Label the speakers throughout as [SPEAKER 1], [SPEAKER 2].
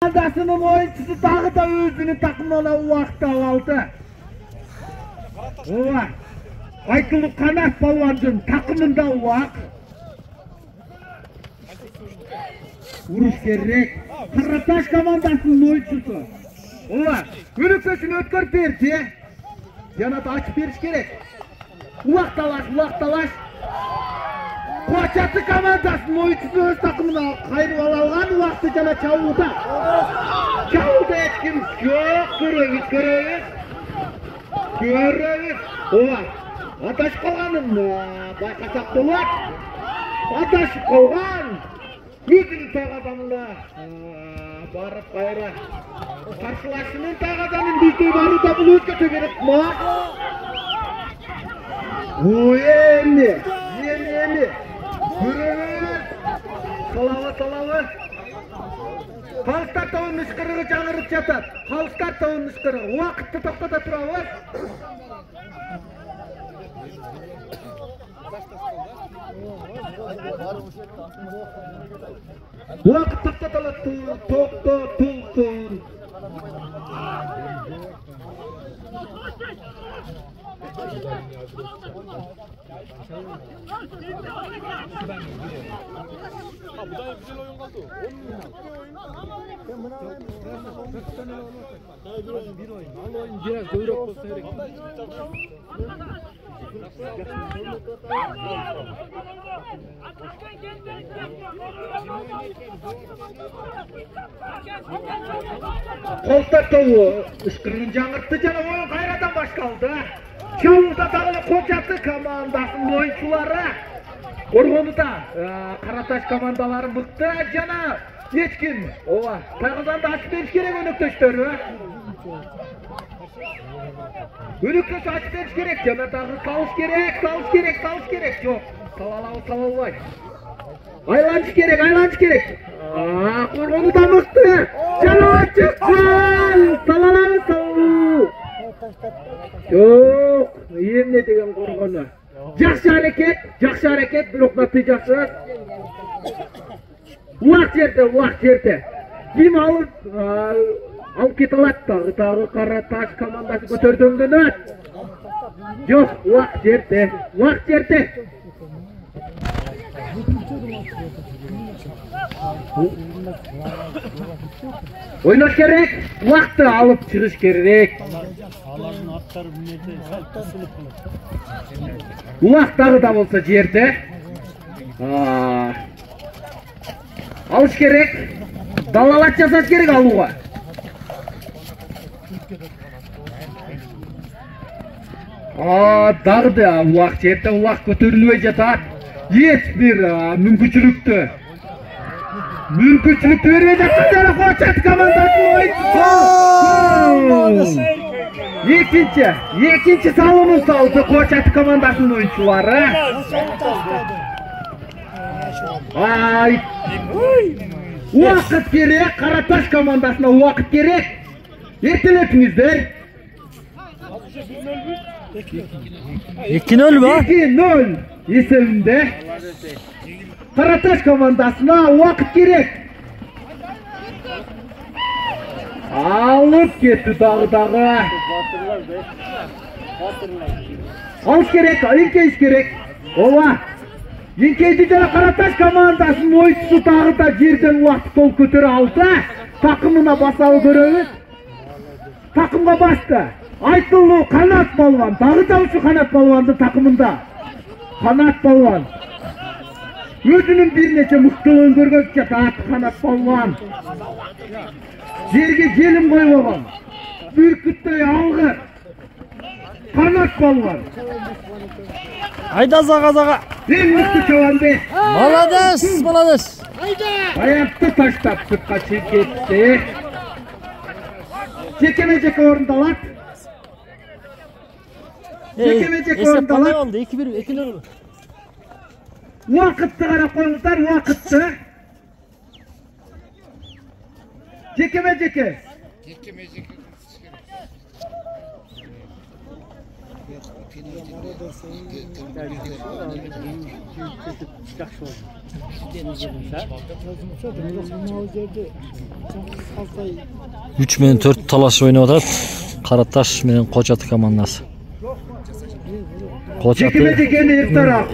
[SPEAKER 1] Командасының ойыншысы тағы да өзінің takımına уақыт алды. Ова, Айтылу Қанат балуандың takımında уақыт. Vuruş керек. Қараташ командасының ойыншысы. Ова, өлікпесін өткір берді. Yana da açıp veriş gerek. Uaq talaş. Koçatı komandasının oyuncusu öz takımına kayırıp alған uaqtı jana çavuda. Çavuda etkin yok, görüyoruz. Ова, Аташып қалғанын байқасақ болады. Аташып қалған. Өзінің тағадамына барып қайра. Қарсыласының тағаданын бізде бары да бұл өзгете керек ма? Емі. Көріңіз. Салауы. Қалыстар тауын ұшқырығы жаңырып жатады. Қалыстар тауын ұшқырығы. Уақытты тоқтата тұрауыз. Уақыт тоқтатылады. Тоқтатылсын.
[SPEAKER 2] Budan güzel oyun kaldı. Bir oyun. Al oyun biraz dövürük olsa gerek.
[SPEAKER 1] Қолтатуы ұшқырын жаңыртты жана ойын қайрадан башқалды. Чауырда тағылы Koçatı командасының ойыншылары. Қорғонуда Қараташ командалары мықты жана ешкім. Ова, тағылдан да ашып беріш керек өнөктөштөрү. Өнөктөшү ашып беріш керек жана тағы салыш керек. Жоқ, салалабай. Айланыш керек. Қорғонуда мықты. Жана чыққан. Салалабай. Жоқ, емне деген қорғону. Жақсы әрекет, бирок натыйжасы. Уақыт жерде. Ким алып кете алат тағы Қараташ командасы көтөрдөнгөнөт. Жоқ, уақыт жерде. Ойнаш керек, уақытты алып чыгыш керек. Уақыттағы да болса жерде. Алыш керек. Далалат жасаш керек алуға. Дағы да уақыт жерде, уақыт көтерілуе жатат. Ешбір мүмкіншілікті бермей жатқан жана Koçatı командасының ойыншысы. Екінші салымын салды Koçatı командасының ойыншылары. Уақыт керек, Қараташ командасына уақыт керек. Ертелетіңіздер.
[SPEAKER 3] 2-0 ба?
[SPEAKER 1] 2-0 есебінде. Қараташ командасына уақыт керек. Алып кетті дағы. Алыс керек, еңкейіш керек. Ова, еңкейді жана Қараташ командасының ойыншысы тағы да жерден уақыт қол көтере алды. Takımına басалы көрөбүз. Takımға басты. Айтылу Қанат балуан. Тағы да ушу Қанат балуанды takımында. Қанат балуан. Өзінің бірнеше мықтылығын көргөзүп жатат Қанат балуан. Жерге желім қойып алған. Бүркіттей алғыр. Қанат балуан.
[SPEAKER 3] Айда заға.
[SPEAKER 1] Ең мықты чабанды.
[SPEAKER 3] Молодец.
[SPEAKER 1] Аяқты таштап сыртқа кетті. Жекеме-жеке орындалат.
[SPEAKER 3] Есеп қандай болды? 2-0.
[SPEAKER 1] Уақытты қарап қойыңыздар, уақытты. Жекеме-жеке.
[SPEAKER 3] Üç men 4 talaş oynuyor da Karataş menen Koçatı komandası. Koçatı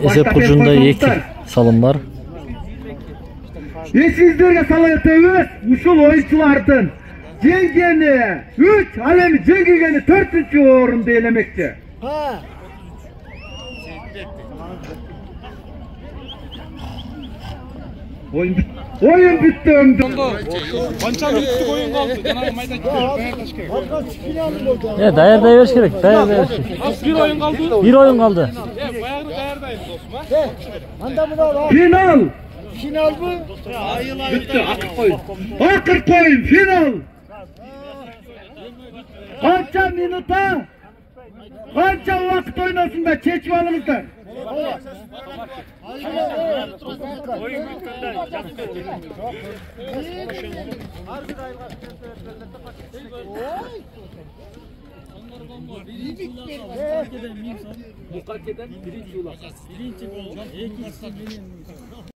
[SPEAKER 3] esep burcunda 2 salım var.
[SPEAKER 1] Sizlerge salatığız uşul oyunculardan jengeni 3 alemi jengigeni 4-nji orunda elemekçi. Oyun bitti ömdü.
[SPEAKER 2] Bança minutluk oyun kaldı. Cenab-ı Maydan
[SPEAKER 3] Ya dayardayveriş gerek. Dayardayveriş gerek.
[SPEAKER 2] bir oyun kaldı.
[SPEAKER 3] Bir oyun kaldı.
[SPEAKER 2] Bayağıını dayardayız dostum.
[SPEAKER 1] Final.
[SPEAKER 4] Final mı?
[SPEAKER 1] Bitti akır koyun. Akır koyun final. Kaça minuta? Kaça vakit oynasın da çeçip alınızlar.
[SPEAKER 4] Oyun bitti.
[SPEAKER 2] Mukaddeden birinci yula. Birinci gol.